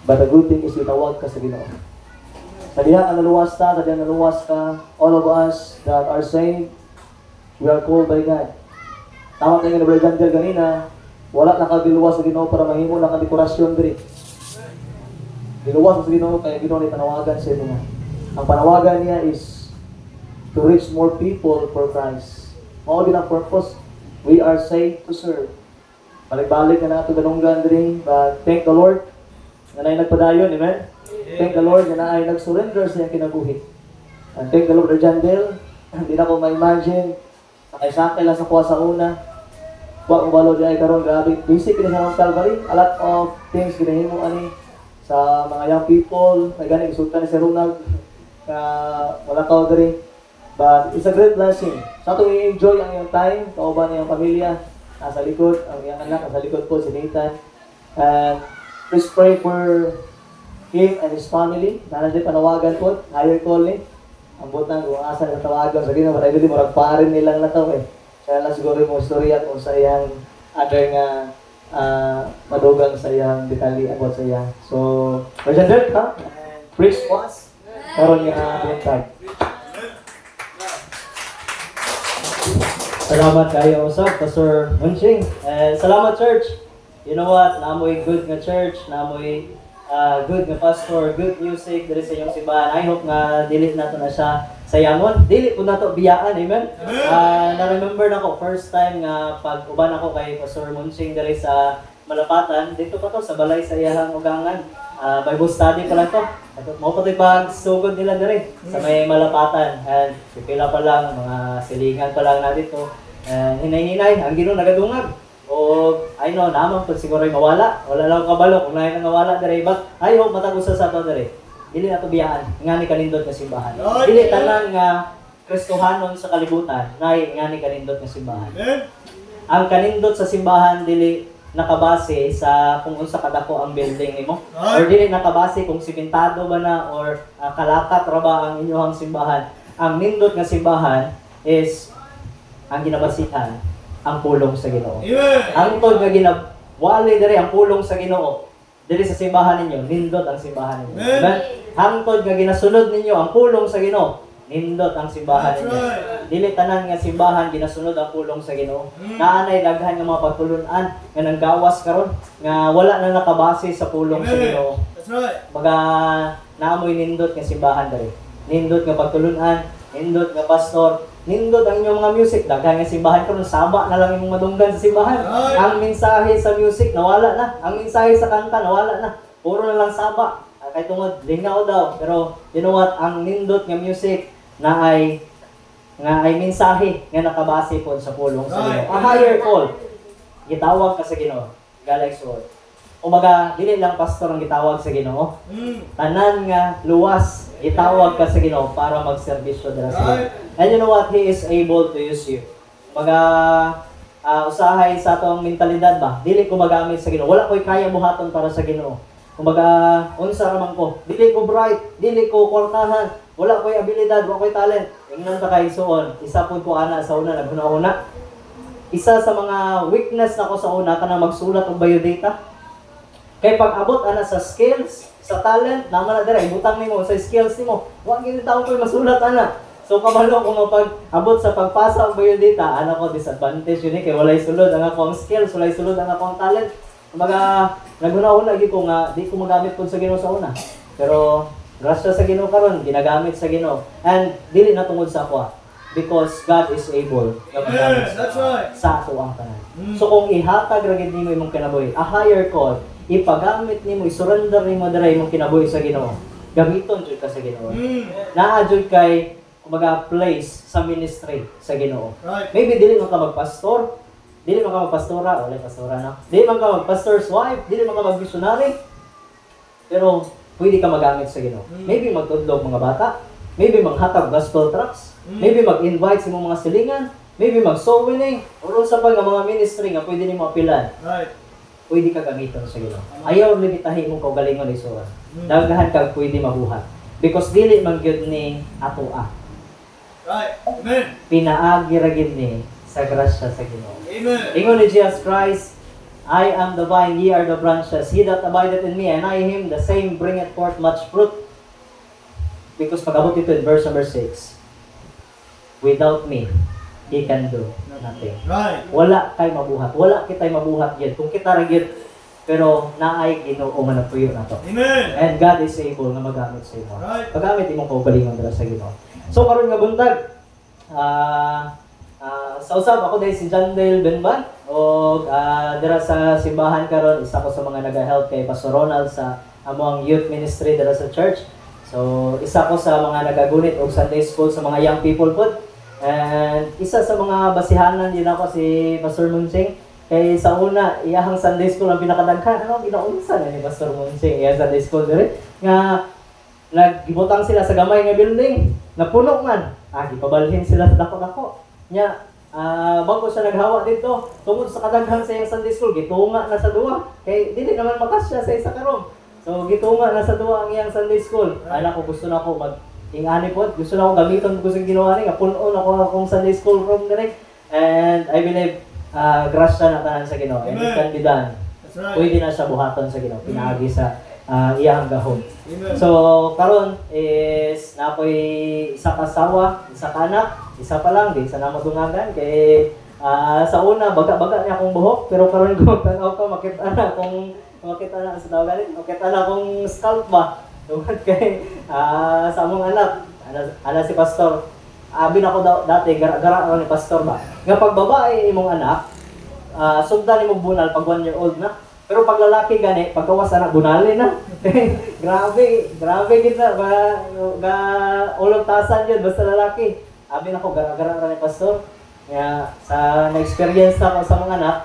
But the good thing is itawag ka sa Ginoo. Sa diha ka naluwas ta, sa diha naluwas ka, all of us that are saved, we are called by God. Tama tayo nga na Brother Jantel kanina, wala na kabiluwas sa Ginoo para mahimo na dekorasyon diri. Biluwas sa Ginoo kaya Ginoo ni panawagan sa inyo. Ang panawagan niya is to reach more people for Christ. Mao din ang purpose. We are saved to serve. Balik-balik na nato ganunggan diri, but thank the Lord na naay nagpadayon, amen? Thank the Lord na naay nag-surrender sa iyang kinabuhi. And thank the Lord, Brother Jandel. Hindi na ko ma-imagine sakay lang sa kuha sa una. Wa ko balo di ay karon, grabe. Basic na sa Calvary, a lot of things ginahimo ani sa mga young people. May gani isultan ni si Ronald wala ka diri. But it's a great blessing. Sa atong i-enjoy ang iyong time, kauban ng iyong pamilya, nasa likod, ang iyong anak, nasa likod po si Nathan. And please pray for him and his family. Nandiyan panawagan po, higher calling. Ang butang kung asa na tawagan sa Ginoo, but I believe marag parin nilang nataw eh. Kaya lang siguro yung istorya kung sa iyang other nga madugang sa iyang detalye about sa iyang. So, Brother Dirk, ha? And preach was, karon nga bintag. Salamat kayo sa Pastor Munching. Salamat church. You know what? Namoy good nga church, namoy good nga pastor, good music diri sa inyong simbahan. I hope nga dili nato na siya sayamon. Dili po nato biyaan, amen. Na-remember nako first time nga pag-uban ako kay Pastor Munching diri sa Malapatan, dito pa to sa balay sa iyang ugangan. Bible study pa lang to. Mo pa pag sugod nila diri sa may Malapatan. And pipila pa lang, mga silingan pa lang na dito. Hinay-hinay, ang Ginoo nagadungag. O, I know, naman po siguro mawala. Wala lang kabalo kung nahin nga wala diri. But I hope matag-usa sa to diri. Dili na to biyaan, nga ni kanindot nga simbahan. Dili tanan nga Kristohanon sa kalibutan, nga ni kanindot nga simbahan. Ang kanindot sa simbahan dili nakabase sa kung unsa kadako ang building nimo or dili nakabase kung simentado ba na or kalakat ra ba ang inyong simbahan. Ang nindot nga simbahan is ang ginabasihan ang pulong sa Ginoo. Ang tod nga ginawali diri ang pulong sa Ginoo diri sa simbahan ninyo, nindot ang simbahan ninyo. Amen. Hangtod nga ginasunod ninyo ang pulong sa Ginoo, nindot ang simbahan ninyo. Dili tanan nga simbahan ginasunod ang pulong sa Ginoo. Naanay daghan nga mga pagtulunan nga nanggawas karon nga wala na nakabase sa pulong sa Ginoo. That's right. Baga naamoy nindot nga simbahan diri. Nindot nga pagtulunan, nindot nga pastor, nindot ang inyong mga music. Daghan nga simbahan karon saba na lang imong madunggan sa simbahan. Ang mensahe sa music nawala na. Ang mensahe sa kanta nawala na. Puro na lang saba. Kay tungod lingaw daw. Pero you know what? Ang nindot nga music na ay mensahe nga nakabase po sa pulong sa Ginoo. A higher call. Gitawag ka sa Ginoo. Galay sword. Umaga, dili lang pastor ang gitawag sa Ginoo. Tanan nga luwas gitawag ka sa Ginoo para magserbisyo dira sa Ginoo. And you know what? He is able to use you. Umaga, usahay sa atong mentalidad ba? Dili ko magamit sa Ginoo. Wala ko'y kaya buhaton para sa Ginoo. Kumbaga, unsa raman ko? Dili ko bright, dili ko kwartahan. Wala ko'y abilidad, wala ko'y talent. Ingnan ta kay suon. Isa pud ko ana sa una naghuna-una. Isa sa mga weakness nako sa una kanang magsulat og biodata. Kay pag abot ana sa skills, sa talent, naman na dira ibutang nimo sa skills nimo. Wa gyud tawo ko'y masulat ana. So kabalo ko mapag-abot sa pagpasa og biodata, ana ko disadvantage yun kay walay sulod ang akong skills, walay sulod ang akong talent. Kumbaga, naghuna-una gyud ko nga di ko magamit pud sa Ginoo sa una. Pero grasya sa Ginoo karon ginagamit sa Ginoo. And dili na tungod sa ako because God is able na magamit sa ato ang tanan. So kung ihatag ra gid nimo imong kinabuhi, a higher call, ipagamit nimo, isurrender nimo dira imong kinabuhi sa Ginoo. Gamiton jud ka sa Ginoo. Naa jud kay kumbaga place sa ministry sa Ginoo. Maybe dili man ka magpastor, dili man ka magpastora, wala pastora na. Dili man ka magpastor's wife, dili man ka magmissionary. Pero pwede ka magamit sa Ginoo. Maybe magtudlog mga bata, maybe maghatag gospel tracts, maybe mag-invite sa mga silingan, maybe mag-soul winning, o sa pa nga mga ministry nga pwede nimo apilan. Pwede ka gamiton sa Ginoo. Ayaw limitahin mo kaugalingon isuon. Daghan ka pwede mabuhat. Because dili man gyud ni atoa. Right. Amen. Pinaagi ra gyud ni sa grasya sa Ginoo. Amen. Ingon ni Jesus Christ, I am the vine, ye are the branches. He that abideth in me, and I in him, the same bringeth forth much fruit. Because pag-abot ito in verse number 6, without me, he can do nothing. Right. Wala kay mabuhat. Wala kitay mabuhat yun. Kung kita rin yun, pero naay Ginoo nga nagpuyo na to. Amen. And God is able na magamit sa imo. Right. Pagamit imong kaugalingon dira sa Ginoo. So karon nga buntag, sa usab ako dahil si John Dale Benban o dira sa simbahan karon isa ko sa mga naga-help kay Pastor Ronald sa among youth ministry dira sa church. So isa ko sa mga nagagunit og Sunday school sa mga young people pod. And isa sa mga basihanan din ako si Pastor Munsing. Kay sa una, iyahang Sunday school ang pinakadaghan. Ano, ginaunsa na ni Pastor Munsing. Iyang Sunday school dire. Nga, nagbutang sila sa gamay nga building. Napuno man. Gipabalhin sila sa dako-dako. Nya, bago siya naghawa dito, tungod sa kadaghan sa iyang Sunday school, gitunga na sa duwa. Kay, dili naman makasya sa isa karon. So, gitunga na sa duwa ang iyang Sunday school. Ala ko, gusto na ako ingani po. Gusto na akong gamiton ko sa ginawa niya. Puno ako akong Sunday school room direct. And I believe, grasya na tanan sa Ginoo. And it can be done. That's right. Pwede na siya buhaton sa Ginoo. Pinaagi sa iyang gahom. Amen. So, karon is na ako'y isa ka asawa, isa ka anak, isa pa lang, di sa namadungagan. Kay sa una, baga-baga niya akong buhok. Pero karon ko, tanaw ko, makita na sa tawagan. Makita na akong scalp ba. Tungkol kay sa among anak, si Pastor. Abin ako dati, gara ako ni Pastor ba. Nga pag babae imong anak, sugdan imong bunal pag 1 year old na. Pero pag lalaki gani, pagkawas anak bunali na. grabe kita ga ulog tasan yun basta lalaki. Abin ako gara ni Pastor. Nga sa na-experience na ako sa mga anak,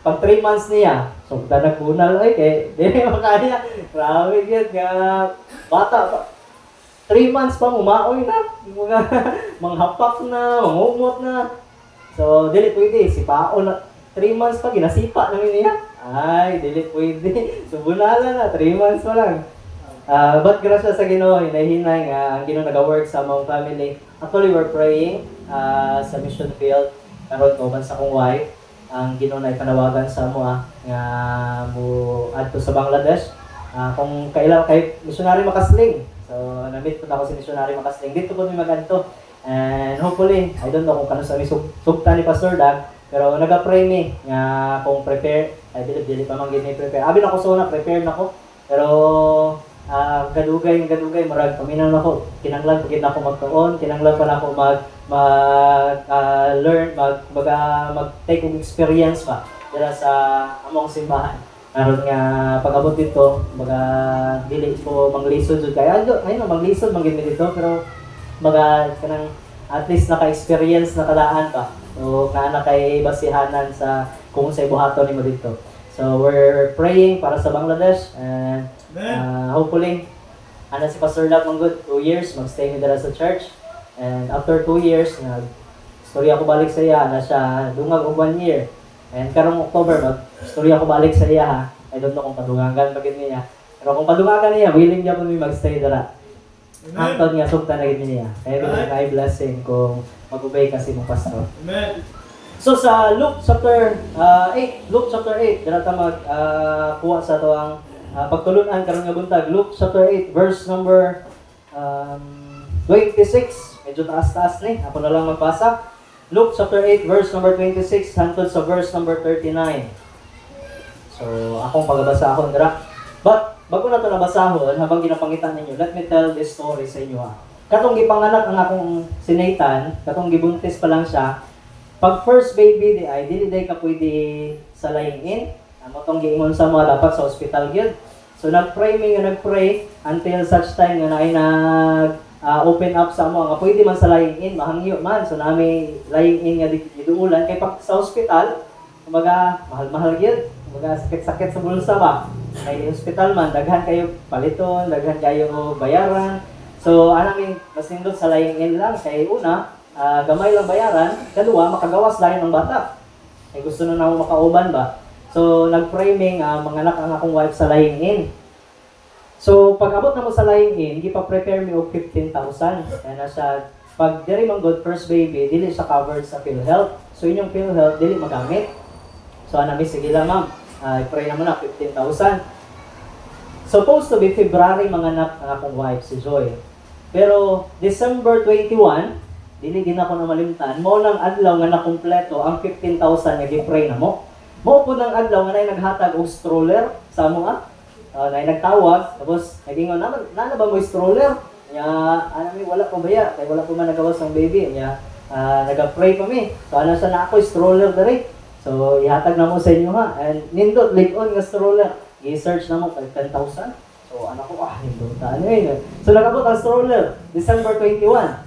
pag 3 months niya, sugdan nagbunal ay kay di makaya. Grabe gyud nga bata pa. 3 months pa umaoy na. Mga manghapak na, mangumot na. So dili pwede si Pao na 3 months pa ginasipa namin niya. Ay, dili pwede. So bunala na 3 months pa lang. But grasya sa Ginoo, hinahinay nga ang Ginoo nag-work sa among family. Actually, we're praying sa mission field karon ko man sa akong wife. Ang Ginoo na ipanawagan sa amo nga mo adto sa Bangladesh. Kung kailan kay missionary Makasling. So na-meet po ako si missionary Makasling. Dito po mi magadto. And hopefully, I don't know kung kano sa sugta ni Pastor Dag, pero naga-pray mi nga kung prepare, I believe dili pa man gid ni prepare. Abi na ko so na prepare nako. Pero gadugay marag paminaw nako. Kinanglan pagid nako magtuon, kinanglan pa nako learn, mag-take ng experience pa dala sa among simbahan. Aron nga pag-abot dito, dili ko manglisod jud kay ayun manglisod man gid mi dito, pero kanang at least naka-experience na kadaan pa. So kana kay basihanan sa kung sa ibuhaton nimo dito. So we're praying para sa Bangladesh and hopefully si Pastor Dag manggod 2 years magstay mi dala sa church. And after 2 years, storya ako balik sa iya, na siya dungag og 1 year. And karong October, storya ako balik sa iya ha. I don't know kung padungagan bagid niya. Pero kung padungagan niya, willing niya po mi magstay dara. Hangtod nga sugta na gid niya. Kaya may blessing kung mag-obey kasi mong pastor. Amen. So sa Luke chapter 8, dira ta kuha sa to ang pagtulunan karon nga buntag. Luke chapter 8 verse number 26. Medyo taas-taas ni. Ako na lang magbasa. Luke chapter 8 verse number 26 hangtod sa verse number 39. So akong pagbabasa akon dira. But bago na ito nabasahon, habang ginapangitan ninyo, let me tell this story sa inyo Katong gipanganak ang akong si Nathan, katong gibuntis pa lang siya, pag first baby di ay, dili day ka pwede sa lying-in. Tong giingon sa mga dapat sa hospital gyud. So nagpray until such time nga naay open up sa mo nga pwede man sa lying-in, mahangyo man. So nami lying-in nga giduulan kay pag sa hospital, kumbaga mahal-mahal gyud. Kumbaga sakit-sakit sa bulsa ba. Kay hospital man, daghan kayo paliton, daghan kayo bayaran. So, anang mas nindot sa lying-in lang. Kay una, gamay lang bayaran. Kadua, makagawas lang ng bata. Kay gusto na namo makauban ba. So, nag-framing mga anak ang akong wife sa lying-in. So, pag abot na mo sa lying-in, hindi pa prepare mi og 15,000. Kaya na siya, pag diri man good first baby, dili siya covered sa PhilHealth. So, inyong PhilHealth, dili magamit. So anami, sige lang ma'am, i-pray na muna, 15,000. Supposed to be February manganak ang akong wife, si Joy. Pero December 21, dili din ako na malimtan, mo nang adlaw nga nakumpleto ang 15,000 nga gi-pray na mo. Mo po nang adlaw nga nay naghatag og stroller sa mo nay nagtawag, tapos nagingon naman, nana ba mo stroller? Nya, mi wala pa baya, kay wala pa man nagawas ang baby. Nya, naga-pray pa mi. So ana sa na ako stroller diri. So ihatag na mo sa inyo ha. And nindot lig-on nga stroller. I-search na mo 10,000. So anak ko, nindot ta ano yun. So nagabot ang stroller December 21.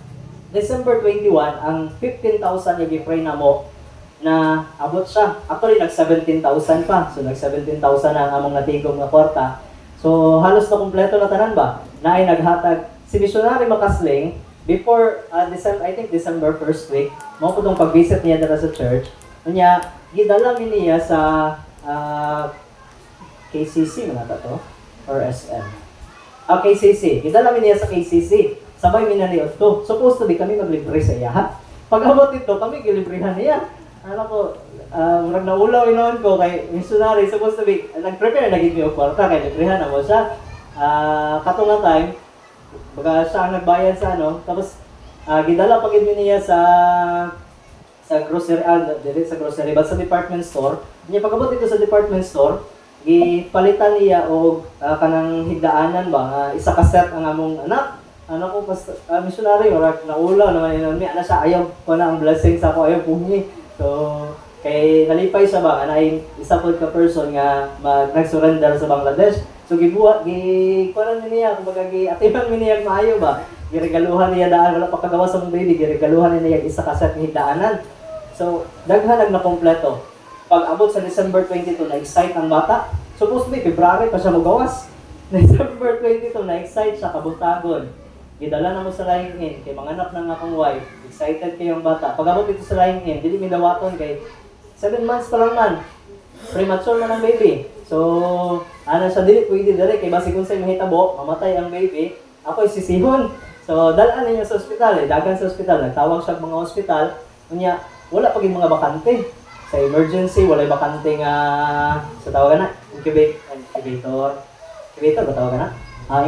December 21 ang 15,000 nga gi-pray na mo na abot siya. Actually nag 17,000 pa. So nag 17,000 ang among natigom nga kwarta. So halos na kumpleto na tanan ba? Na ay naghatag si Missionary Makasling before December, I think December 1st week, mo ko tong pag-visit niya dala sa church. Unya, gidala mi niya sa KCC man ata to or SM. KCC. Gidala mi niya sa KCC. Sabay mi na niya to. Supposed to be kami maglibre sa iya. Pag-abot ito, kami gilibrihan niya. Ano ko, murag naulaw inoon ko kay missionary, supposed to be, nag-prepare na gid mi og kwarta kay librihan na mo siya. Katong nga time, baga siya ang nagbayad sa tapos gidala pa gid niya sa grocery, sa grocery, but sa department store. Niya pag-abot dito sa department store, gipalitan niya og kanang higdaanan ba, isa ka set ang among anak. Ano ko missionary, murag naulaw naman inon mi, ana siya ayaw ko na ang blessing sa ako, ayaw pugni. So kay nalipay siya ba, anay isa pod ka person nga nag-surrender sa Bangladesh. So kuanan niya, kumbaga atiman niya maayo ba. Giregaluhan niya daan, wala pa kagawas sa baby, giregaluhan niya isa ka set nga higdaanan. So daghan na kompleto. Pag abot sa December 22, na-excite ang bata. Supposed to be February pa siya magawas. December 22, na-excite siya kabutagon. Gidala na mo sa lying in kay manganak ng akong wife. Excited kayong bata. Pag abot dito sa lying in, dili midawaton kay 7 months pa lang man. Premature man ang baby. So, siya dili pwede diri kay basi kung say mahitabo, mamatay ang baby, ako isisihon. So, dalan ninyo sa ospital, dagan sa ospital, nagtawag siya mga ospital, unya wala pa gid mga bakante. Sa emergency, wala bakante nga sa tawagan na incubator. Incubator ba tawagan na?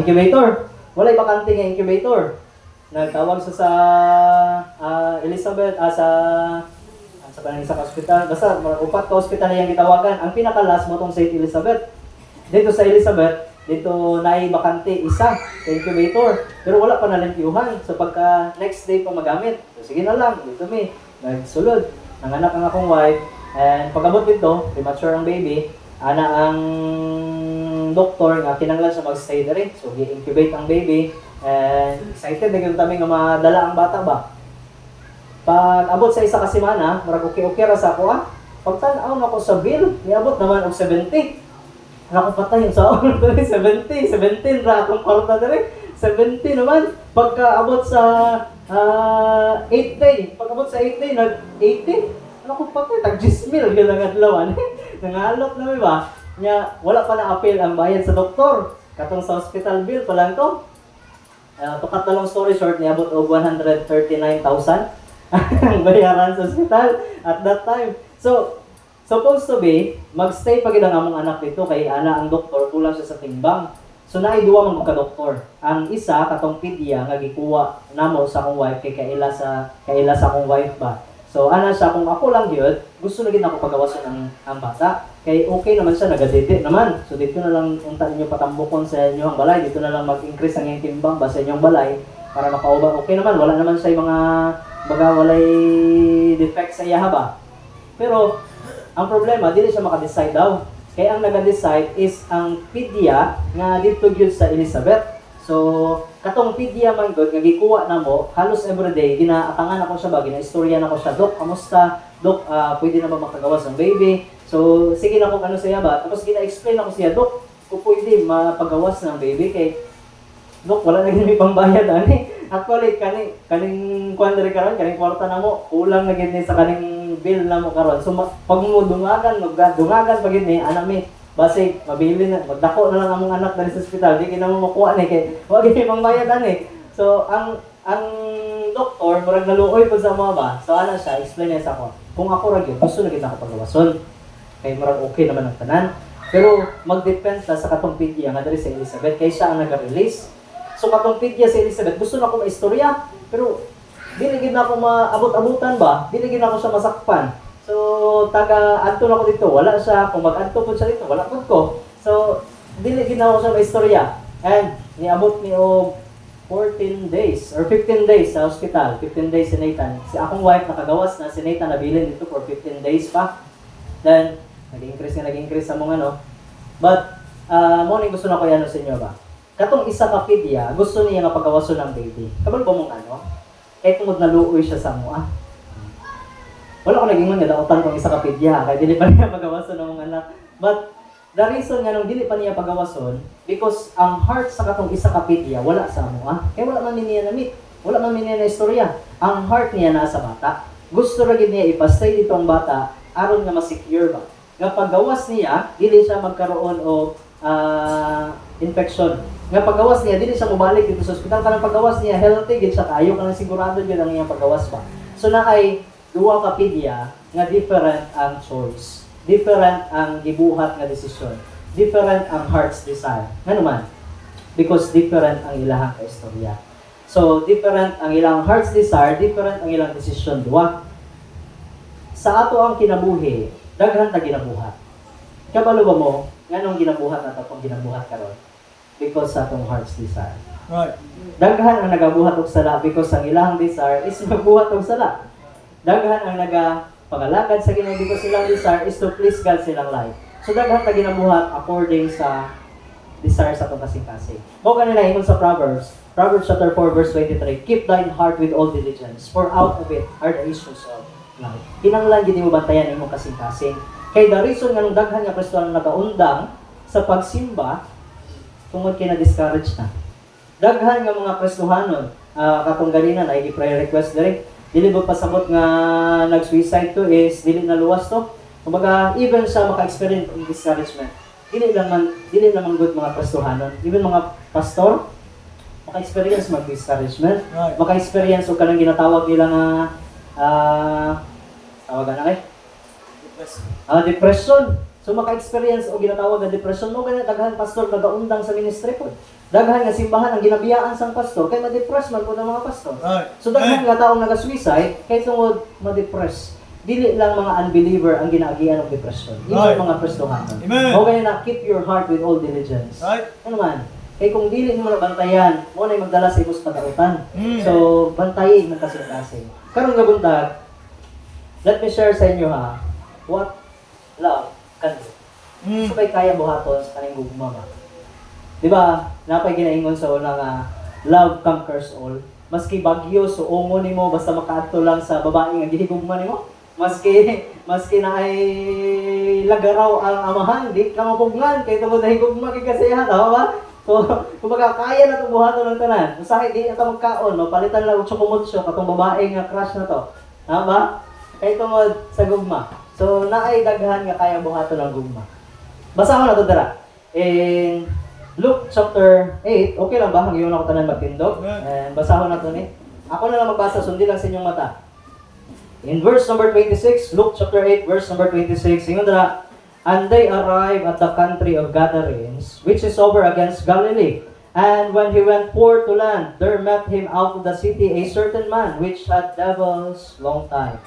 Incubator. Wala bakante nga incubator. Nagtawag sa Elizabeth sa kanang sa hospital, basta upat ka hospital na yung gitawagan. Ang pinaka-last mo tong St. Elizabeth. Dito sa Elizabeth, dito naay bakante isa sa incubator. Pero wala pa nalimpyuhan. So pagka next day pa magamit, so sige na lang, dito mi, nagsulod. Nanganak ang akong wife, and pag-abot dito, premature ang baby, ana ang doktor nga kinanglan siya mag-stay diri. So gi-incubate ang baby, and excited na gyud kami nga madala ang bata ba. Pag abot sa isa ka semana, murag okay ra sa ako Pagtan-aw na ko sa bill, niabot naman og 70. Ako patay yung saon dali 17 ra akong kwarta dali. 70 naman. Pagka abot sa 8 day, pag abot sa 8 day nag 80. Ako patay tag 10,000 gyud ang adlaw Nangalot na mi ba? Nya wala pa na appeal ang bayad sa doktor. Katong sa hospital bill pa lang to. Tukat na long story short, niabot og 139,000 ang bayaran sa hospital at that time. So, supposed to be, magstay pa gid ang among anak dito kay ana ang doktor, kulang siya sa timbang. So, naay duwa man ka doktor. Ang isa, katong pedya, nga gikuha namo sa akong wife, kay kaila sa akong wife ba. So, ana siya, kung ako lang yun, gusto na gid ako pagawasan ang bata. Kay okay naman siya, nagadede naman. So, dito na lang unta ninyo patambukon sa inyong balay, dito na lang mag-increase ang iyong timbang ba sa inyong balay, para makauba. Okay naman, wala naman siya mga walay defect sa iya ba. Pero, ang problema, dili siya maka-decide daw. Kaya ang nag-decide is ang pedya nga dito gyud sa Elizabeth. So, katong pedya man gud nga gikuha na mo, halos everyday ginaatangan ako siya ba, ginaistorya na ko siya, Dok, kamusta? Dok, pwede na ba makagawas ng baby? So, sige na ko ano siya ba. Tapos gina-explain ako siya, Dok, kung pwede mapagawas ng baby kay Dok, wala na gid may pambayad ani. Actually, kaning kuan diri karon, kaning kwarta na mo, kulang na gid ni sa kaning bill na mo karon. So pag mo dungagan pa gid ni ana mi, base mabili na, magdako na lang among anak dali sa ospital, di kina mo makuha ni kay wa gid may pambayad ani. So ang doktor murag naluoy pud sa mga ba. So ana siya, explain niya sa ako. Kung ako ra gyud, gusto na gid ako pagawason. kay marang okay naman ang tanan. Pero mag-depend ta sa katong pidya nga diri sa Elizabeth kay siya ang nag-release. So katong pidya sa Elizabeth, gusto na ko maistorya, pero dili gid na ako maabot-abutan ba? Dili gid na ako siya masakpan. So taga adto na ko dito, wala siya. Kung mag-adto pud siya dito, wala pud ko. So dili gid na ako siya maistorya. And niabot ni og 14 days or 15 days sa hospital. 15 days si Nathan. Si akong wife nakagawas na si Nathan nabilin dito for 15 days pa. Then nag-increase sa mga ano. But morning gusto na ko ano sa inyo ba? Katong isa ka pidya, gusto niya nga pagawason ng baby. Kabalo ba mong ano? Kahit tungod naluoy siya sa mo Wala ko naging nga dautan kung isa ka pidya, kaya dili pa niya pagawason ng mga anak. But the reason nga nung dili pa niya pagawason, because ang heart sa katong isa ka pidya wala sa mo Kaya wala man niya na meet, wala man niya na istorya. Ang heart niya nasa bata. Gusto ra gid niya ipastay dito ang bata aron nga ma-secure ba. Nga paggawas niya, dili siya magkaroon og infection. Nga paggawas niya, dili siya mobalik dito sa ospital. Kanang paggawas niya, healthy gid siya kayo, kanang sigurado gid ang iyang paggawas ba. So na ay duwa ka pidya nga different ang choice. Different ang gibuhat nga desisyon. Different ang heart's desire. Nga naman? Because different ang ilahang kaistorya. So, different ang ilang heart's desire, different ang ilang desisyon. Duwa. Sa ato ang kinabuhi, daghan ta ginabuhat. Kabalo ba mo, nganong ginabuhat na itong ginabuhat karon? Because sa atong heart's desire. Right. Daghan ang nagabuhat og sala because ang ilahang desire is magbuhat og sala. Daghan ang nagapangalakad sa Ginoo because silang desire is to please God silang life. So daghan ta ginabuhat according sa desire sa atong kasing-kasing. Mao kanila ingon sa Proverbs chapter 4 verse 23, keep thine heart with all diligence, for out of it are the issues of life. Kinahanglan gid mo bantayan imong kasing-kasing. Kay the reason nga nung daghan nga Kristiyanon nagaundang sa pagsimba tungod kay na-discourage na. Daghan nga mga Kristiyanon katong ganina na i-prayer request diri. Dili ba pasabot nga nag-suicide to is dili na luwas to. Kumbaga even sa maka-experience ng discouragement, dili naman good mga Kristiyanon. Even mga pastor maka-experience mag-discouragement, Right. maka-experience og kanang ginatawag nila nga tawagan na depression. So maka-experience o ginatawag na depression mo ganyan daghan pastor nagaundang sa ministry po. Daghan nga simbahan ang ginabiyaan sang pastor kay ma-depress man po ng mga pastor. Right. So daghan nga taong naga-suicide kay tungod ma-depress. Dili lang mga unbeliever ang ginaagian ng depression. Right. Yung mga Kristohanon. Amen. O ganyan na keep your heart with all diligence. Right. Ano man? Kay kung dili mo na bantayan, mo na magdala sa imong pagkautan. So bantayin ng kasing-kasing. Karon nga buntag, let me share sa inyo what love can do. So kay kaya buhaton sa kaning gugma ba? Di ba? Napay ginaingon sa una nga love conquers all. Maski bagyo so umo nimo basta makaadto lang sa babae nga gihigugma nimo. Maski na ay lagaraw ang amahan, di ka mapugnan kay tungod na higugma kay kasiyahan, tama ba? So, kumbaga kaya na itong buhaton ng tanan. Usahay di ito magkaon, mapalitan lang tsukumutsyo katong babae nga crush na to. Tama ba? Kay tungod sa gugma. So, naay daghan nga kaya buhaton ng gugma. Basahon na to dira. In Luke chapter 8, okay lang ba? Hangyon ako tanan magtindog. And basahon na to ni. Ako na lang magbasa, sundin lang sa inyong mata. In verse number 26, Luke chapter 8, verse number 26, ingon dira, and they arrived at the country of Gadarenes, which is over against Galilee. And when he went forth to land, there met him out of the city a certain man which had devils long time,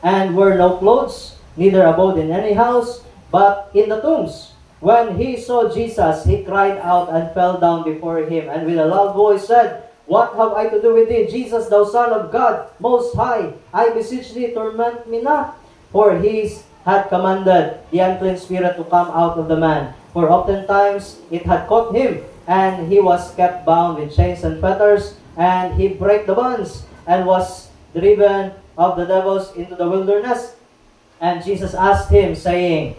and wore no clothes, neither abode in any house, but in the tombs. When he saw Jesus, he cried out and fell down before him, and with a loud voice said, what have I to do with thee, Jesus, thou Son of God, Most High? I beseech thee, torment me not. For he had commanded the unclean spirit to come out of the man. For oftentimes it had caught him, and he was kept bound with chains and fetters, and he brake the bonds, and was driven of the devils into the wilderness. And Jesus asked him, saying,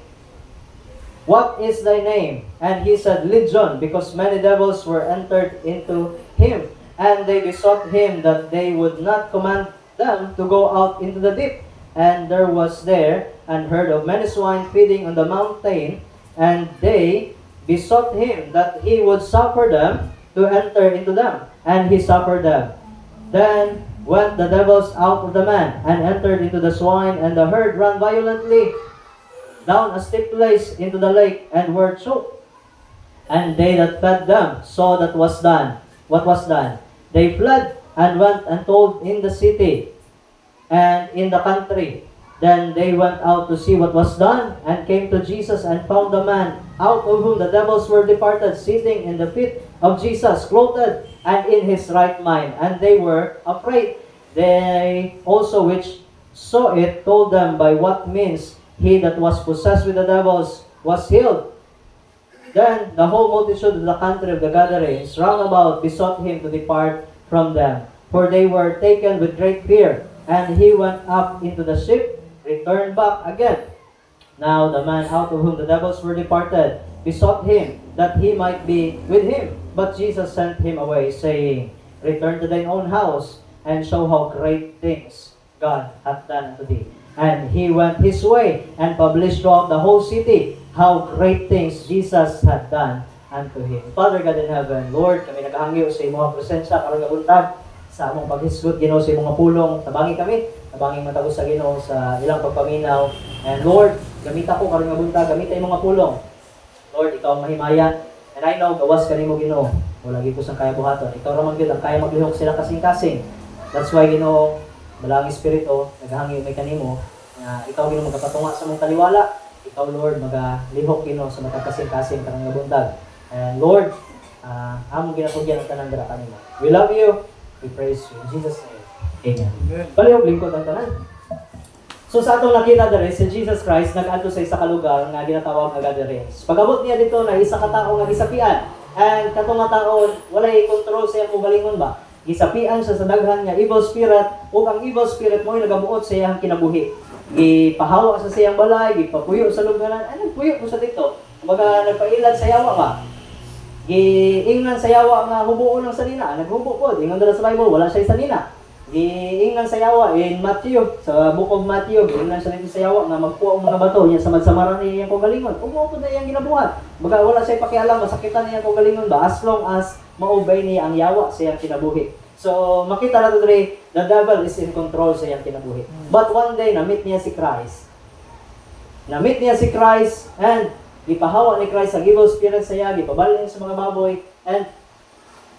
what is thy name? And he said, Legion, because many devils were entered into him. And they besought him that they would not command them to go out into the deep. And there was there an herd of many swine feeding on the mountain, and they besought him that he would suffer them to enter into them. And he suffered them. Then went the devils out of the man, and entered into the swine, and the herd ran violently, down a steep place into the lake and were choked. And they that fed them saw that was done. What was done? They fled and went and told in the city and in the country. Then they went out to see what was done, and came to Jesus, and found the man out of whom the devils were departed, sitting in the feet of Jesus, clothed and in his right mind. And they were afraid. They also which saw it told them by what means he that was possessed with the devils was healed. Then the whole multitude of the country of the Gadarenes round about besought him to depart from them, for they were taken with great fear. And he went up into the ship, returned back again. Now the man out of whom the devils were departed besought him that he might be with him. But Jesus sent him away, saying, Return to thine own house, and show how great things God hath done unto thee. And he went his way, and published throughout the whole city how great things Jesus had done unto him. Father God in heaven, Lord, kami naghangyo sa imong presensya karong gabuntag sa among paghisgot Ginoo sa imong pulong. Tabangi kami, tabangin matagos sa Ginoo sa ilang pagpaminaw. And Lord, gamit ako karong gabuntag, gamit imong pulong. Lord, ikaw ang mahimayan. And I know gawas kanimo Ginoo. Wala gyud ko sang kaya buhaton. Ikaw ra man gyud ang kaya maglihok sila kasing-kasing. That's why Ginoo, balang espiritu naghangyo may kanimo nga ikaw Ginoo magapatunga sa mong taliwala. Ikaw Lord magalihok Ginoo sa matag kasing-kasing karong gabuntag. And Lord, among ginatugyan ang tanan dira kanimo. We love you. We praise you. In Jesus' name. Amen. Palihog lingkod ang tanan. So sa atong nakita dere, si Jesus Christ nag-adto sa isa ka lugar nga ginatawag nga Gadarenes. Pag-abot niya dito na isa ka tawo nga gisapian. And katong nga tawo walay control sa iyang ugalingon ba? Gisapian siya sa daghan nga evil spirit, ug ang evil spirit mo'y nagabuot sa iyang kinabuhi. Gipahawa sa siyang balay, gipapuyo sa lugaran. Ano puyo ko sa dito? Kumbaga nagpailad sa yawa ba? Giingnan sa yawa nga hubuon ng sanina, naghubo po. Ingon dala sa Bible, wala siya sanina. Giingnan sa yawa in Matthew, sa book of Matthew, giingnan siya dito sa yawa nga magpuo ang mga bato niya sa madsamaran niya yung kagalingon. Umo po na iyang ginabuhat. Baga wala siya pakialam, masakitan niya yung kagalingon ba as long as maobey niya ang yawa sa iyang kinabuhi. So makita na today, the devil is in control sa iyang kinabuhi. But one day, na-meet niya si Christ. Na-meet niya si Christ and gipahawa ni Christ sa evil spirit sa iya, gipabalin sa mga baboy, and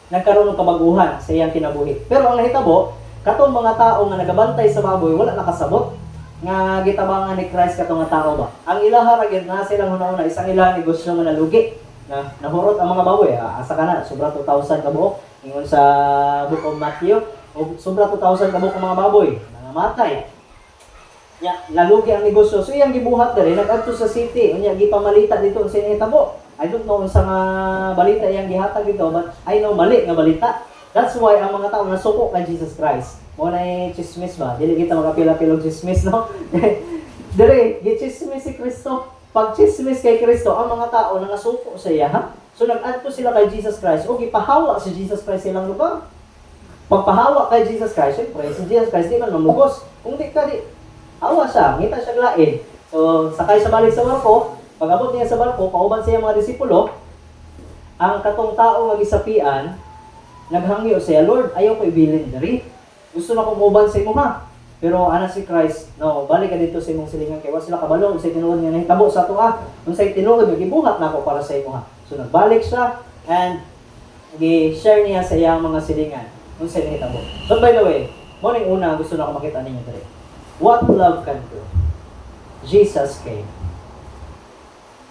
nagkaroon ng kabaguhan sa iyang kinabuhi. Pero ang nahitabo, katong mga tao nga nagabantay sa baboy, wala nakasabot nga gitabangan ni Christ katong nga tao ba. Ang ilaha ra gyud na silang hunahuna, isang ilaha negosyo nga nalugi, na nahurot ang mga baboy. Asa ka na, sobra 2,000 ka buok. Ingon sa book of Matthew, sobra 2,000 ka buok ang mga baboy, nangamatay. Ya, nalugi ang negosyo. So iyang gibuhat dere nag-adto sa city, unya gipamalita dito sa hinitabo. I don't know unsa nga balita iyang gihatag dito, but I know mali nga balita. That's why ang mga tao nasuko kay Jesus Christ. Mo na chismis ba? Dili kita magapila-pilog chismis, no? Dere, gichismis si Kristo. Pag chismis kay Kristo, ang mga tao na nasuko sa iya, ha? So nag-adto sila kay Jesus Christ o gipahawa si Jesus Christ silang lugar. Pagpahawa kay Jesus Christ, syempre si Jesus Christ di man mamugos. Kung di ka awa siya, ngita siya glain. So, sakay sa balik sa barko, pag-abot niya sa barko, pauban siya mga disipulo, ang katong tao nga gisapian, naghangyo siya, Lord, ayaw ko ibilin diri. Gusto na kong uban sa imo ha. Pero ana si Christ, no, balik ka dito sa imong silingan kay wa sila kabalo unsay tinuod nga nahitabo sa ato unsay tinuod nga gibuhat nako para sa imo ha. So nagbalik siya and gi-share niya sa iyang mga silingan unsay nahitabo. But by the way, mo ning una gusto na ko makita ninyo diri. What love can do? Jesus came.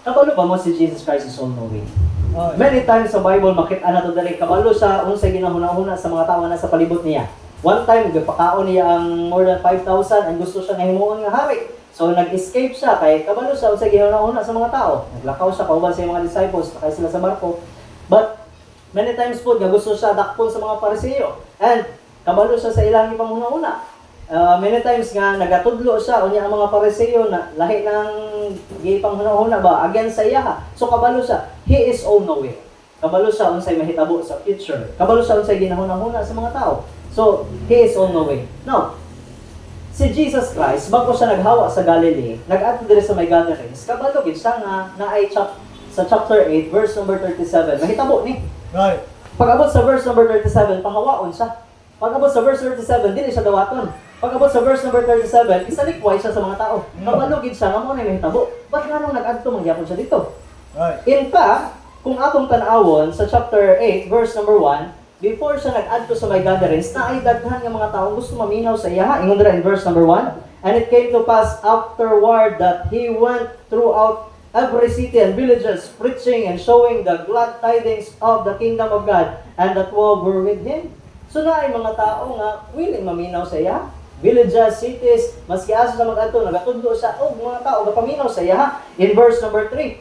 Kabalo ba mo si Jesus Christ is all-knowing? Oh, yeah. Many times sa Bible, makita na ito dali. Kabalo sa unsay ginahuna-huna sa mga tao na nasa palibot niya. One time, gapakaon niya ang more than 5,000 and gusto siya nga himuon nga hari. So, nag-escape siya kay kabalo sa unsay ginahuna-huna sa mga tao. Naglakaw siya, kauban sa mga disciples, nakay sila sa barko. But, many times po, gusto siya dakpon sa mga Pariseo. And, kabalo siya sa ilang ipanguna-una. Many times nga nagatudlo siya unya ang mga Pariseo na lahi ng gipang hunahuna ba against sa iya. So kabalo siya, he is all knowing. Kabalo siya unsay mahitabo sa future. Kabalo siya unsay ginahuna-huna sa mga tao. So he is all knowing. Now, si Jesus Christ bago siya naghawa sa Galilee, nag-adto diri sa may Gadarenes. Kabalo gid siya nga naay sa chapter 8 verse number 37. Mahitabo ni. Right. Pag-abot sa verse number 37, pahawaon siya. Pag-abot sa verse 37, dili siya dawaton. Pag-abot sa verse number 37, isalikway siya sa mga tao. Kabalugid siya nga mo na mahitabo. Ba't nga nung nag-adto mangyapon siya dito? Right. In fact, kung atong tanawon sa chapter 8, verse number 1, before siya nag-adto sa may gatherings, na ay daghan nga mga tao gusto maminaw sa iya. Ingon dira in verse number 1, and it came to pass afterward that he went throughout every city and villages, preaching and showing the glad tidings of the kingdom of God, and the 12 were with him. So na ay mga tao nga willing maminaw sa iya. Villages, cities, maski asa sa mag-adto, nagatudlo siya, mga tao gapaminaw sa iya. In verse number 3,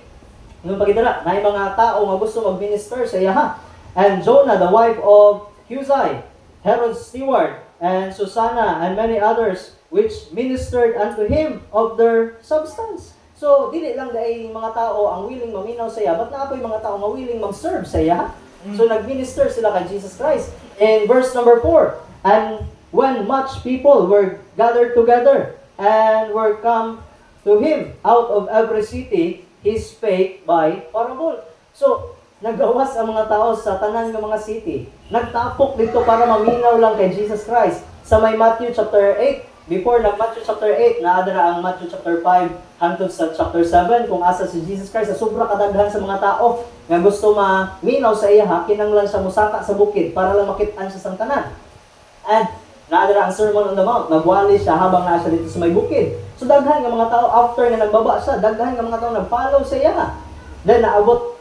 nung pagkita na yung mga tao nga gusto mag-minister sa iya. And Jonah, the wife of Husai, Herod's steward, and Susanna, and many others, which ministered unto him of their substance. So, dili lang dahil mga tao ang willing maminaw sa iya, but na po yung mga tao nga willing mag-serve sa iya. So, nag-minister sila kay Jesus Christ. In verse number 4, and when much people were gathered together, and were come to him out of every city, he spake by parable. So, nagawas ang mga tao sa tanan ng mga city. Nagtapok dito para maminaw lang kay Jesus Christ. Sa may Matthew chapter 8, before Matthew chapter 8, naadara ang Matthew chapter 5 hangtod sa chapter 7, kung asa si Jesus Christ, sa sobra kadaghan sa mga tao nga gusto maminaw sa iya, kinanglan siya musaka sa bukid para lang makit-an siya sa tanan. And naadara ang Sermon on the Mount, nagwali siya habang naa siya dito sa may bukid. So daghan nga mga tao, after na nagbaba siya, daghan nga mga tao nag-follow sa iya. Then naabot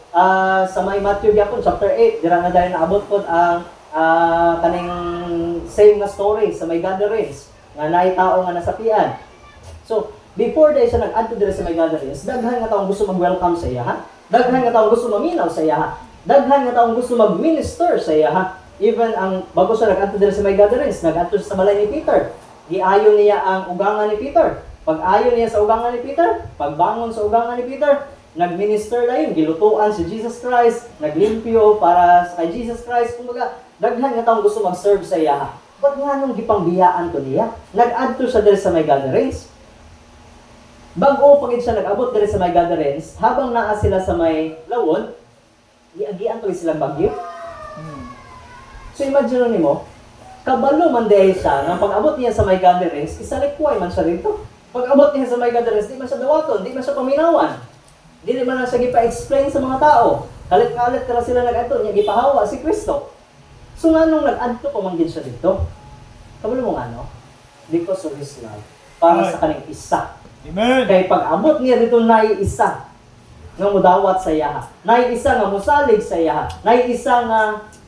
sa may Matthew gyapon chapter 8, dira na dahil naabot pod ang kaning same na story sa may gatherings nga naay tao nga nasapian. So before day siya nag-adto dira sa may gatherings, daghan nga taong gusto mag-welcome sa iya. Daghan nga taong gusto maminaw sa iya. Daghan nga taong gusto mag-minister sa iya. Even ang bago siya nag-adto dira sa may gatherings, nag-adto sa balay ni Peter. Giayon niya ang ugangan ni Peter. Pag-ayon niya sa ugangan ni Peter, pagbangon sa ugangan ni Peter, nag-minister na yun, gilutuan si Jesus Christ, naglimpyo para kay Jesus Christ. Kumbaga, daghan nga taong gusto mag-serve sa iya. Ba't nga nung gipangbiyaan to niya? Nag-adto siya diri sa may gatherings. Bago pagid siya nag-abot diri sa may gatherings, habang naa sila sa may lawon, giagian to silang bagyo. So imagine nimo, kabalo man dahil siya, nang pag-abot niya sa may gatherings, isalikway man siya dito. Pag-abot niya sa may gatherings, di man siya dawaton, di man siya paminawan. Di man siya gipa-explain sa mga tao. Kalit-kalit tara sila nag-adto niya, gipahawa si Kristo. So nga nung nag-adto pamanggid siya dito, kabalo mo nga no? Because of His love. Para sa kaning isa. Amen. Kaya pag-abot niya dito, nai-isa nga mudawat sa iya. Nai-isa nga musalig sa iya. Nai-isa nga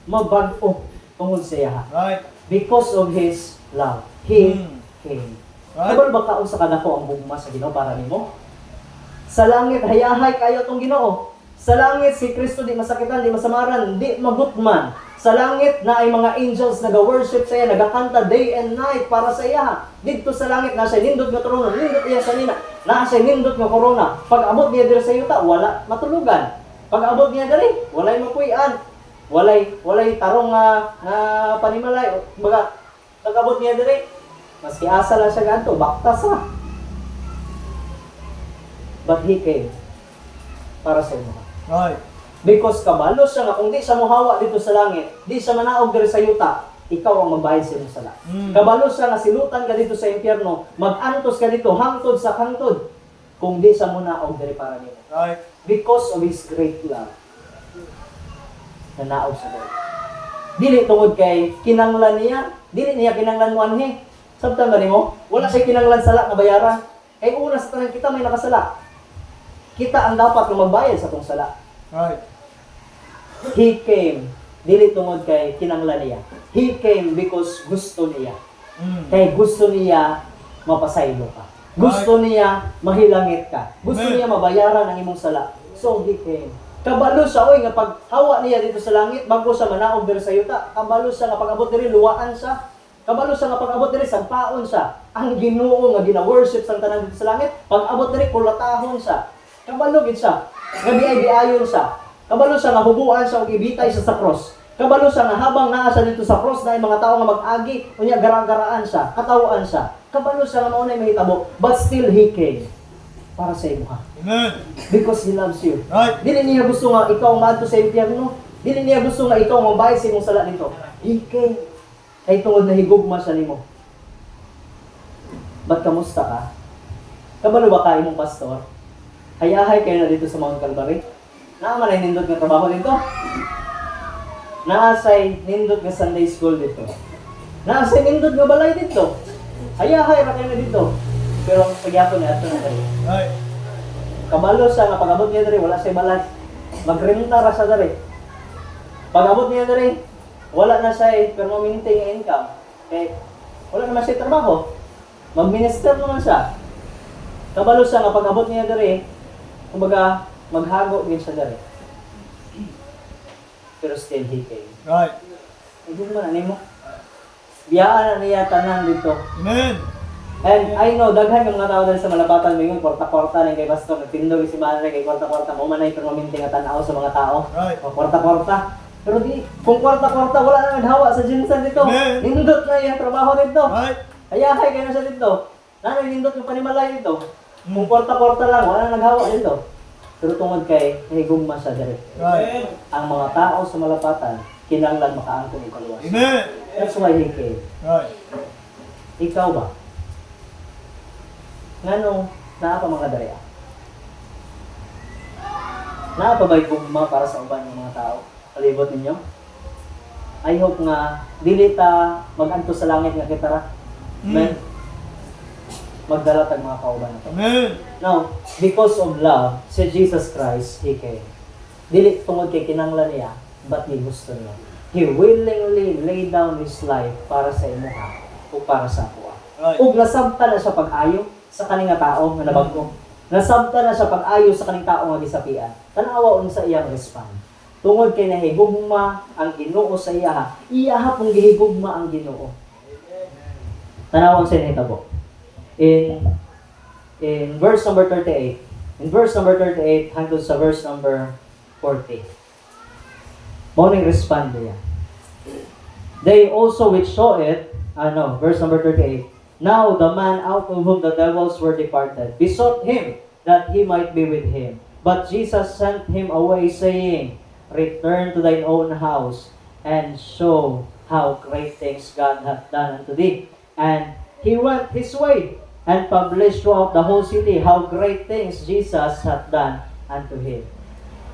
mabag-o tungod sa iya. Right. Because of His love, He came. Right. Kabalo ba kaon sa kanako ang bugma sa Ginoo para nimo? Sa langit, hayahay kayo itong Ginoo. Sa langit, si Kristo di masakitan, di masamaran, di magutman. Sa langit, na ay mga angels nag-worship sa iya, nagakanta day and night para sa iya. Dito sa langit, nasa nindot nga trono, nindot iya sa nina, nasa nindot nga korona. Pag-abot niya diri sa yuta, wala matulugan. Pag-abot niya diri, walay mapuy-an. Walay tarong nga panimalay. Baga, pag-abot niya diri, maski asa lang siya ganto, baktas ra. But He came para sa inyo. Right. Because kabalo siya nga, kung di siya muhawa dito sa langit, di siya manaog diri sa yuta, ikaw ang magbayad sa imong sala. Kabalo siya nga silutan ka dito sa impyerno, mag-antos ka dito, hangtod sa hangtod, kung di siya munaog diri para nimo. Right. Because of His great love, nanaog sa Lord. Dili tungod kay kinanglan niya, dili niya kinanglan mo anhi. Sabtan ba nimo? Wala siya kinanglan sala nga bayaran. Kay una sa tanan kita may nakasala. Kita ang dapat nga magbayad sa tong sala. Right. He came, dili tungod kay kinanglan niya. He came because gusto niya. Kay gusto niya mapasaylo ka. Gusto niya mahilangit ka. Gusto niya mabayaran ang imong sala. So He came. Kabalo siya, oy, nga paghawa niya dito sa langit, bago siya manaog diri sa yuta, kabalo siya nga pag-abot diri, luwaan siya. Kabalo siya nga pag-abot diri, sagpaon siya. Ang Ginoo nga gina-worship sang tanan dito sa langit, pag-abot diri, kulatahon siya. Kabalo gid siya. Nga biay-biayon siya. Kabalo siya nga hubuan siya ug ibitay siya sa cross. Kabalo siya nga habang naa siya dito sa cross, na mga tao nga mag-agi, unya garang-garaan siya, katawaan siya. Kabalo siya nga maunay mahitabo, but still He came para sa imo. Amen. Because He loves you. Right. Dili niya gusto nga ikaw maadto sa impyerno. Dili niya gusto nga ikaw mabayad sa imong sala dito. He came. Kay tungod na higugma siya nimo. Ba't kamusta ka? Kabalo ba ka imong pastor? Hayahay kayo na dito sa Mount Calvary? Naaman ay nindot nga trabaho dito? Naasay nindot nga Sunday school dito? Naasay nindot nga balay dito? Hayahay ra kayo na dito. Pero ang pagyapon na ito na dali. Kabalo siya nga pag-abot niya dali, wala siya balay. Magrenta ra siya dali. Pag-abot niya dali, wala na siya permanente nga income. Kaya wala naman siya trabaho. Mag-minister naman siya. Kabalo siya nga pag-abot niya dali, kumbaga maghago din siya dali. Pero still he came. Right. Hindi mo na mo. Biyaan na niya tanan dito. Amen. And I know, daghan yung mga tao dahil sa malapatan mo yun, kwarta-kwarta na kay Pastor, nagtindog si Mana kay kwarta-kwarta, mo man ay permanente nga tanaw sa mga tao. Right. O kwarta-kwarta. Pero di, kung kwarta-kwarta, wala na naghawa sa jinsan dito. Amen. Nindot na yung trabaho dito. Right. Hayahay kayo na siya dito. Nanay, nindot yung panimalay dito. Kung kwarta-kwarta lang, wala na naghawa dito. Pero tungod kay, nahigugma siya direct. Right. Ang mga tao sa malapatan, kinanglan makaangkong ikaluwas. Amen. That's why he came. Right. Ikaw ba? Ngano, naa pa mga daya? Naa pa ba'y gugma para sa uban ng mga tao? Palibot ninyo? I hope nga, dili ta mag-anto sa langit nga kitara. Amen? Magdala tag mga kauban na to. Amen. Now, because of love, si Jesus Christ, He came. Dili tungod kay kinanglan niya, but He gusto niya. He willingly laid down His life para sa imuha o para sa ako. Right. Ug nasabta na siya pag-ayo sa kaning nga tao nga nabagko. Nasabta na siya pag-ayo sa kaning tao nga gisapian. Tanawa unsa iyang respond. Tungod kay nahigugma ang Ginoo sa iya, iya pong gihigugma ang Ginoo. Tanawa sa nahitabo. In verse number 38. In verse number 38 hangtod sa verse number 40. Morning respond niya. They also which saw it, verse number 38. Now the man out of whom the devils were departed besought him that he might be with him. But Jesus sent him away, saying, Return to thine own house, and show how great things God hath done unto thee. And he went his way, and published throughout the whole city how great things Jesus hath done unto him.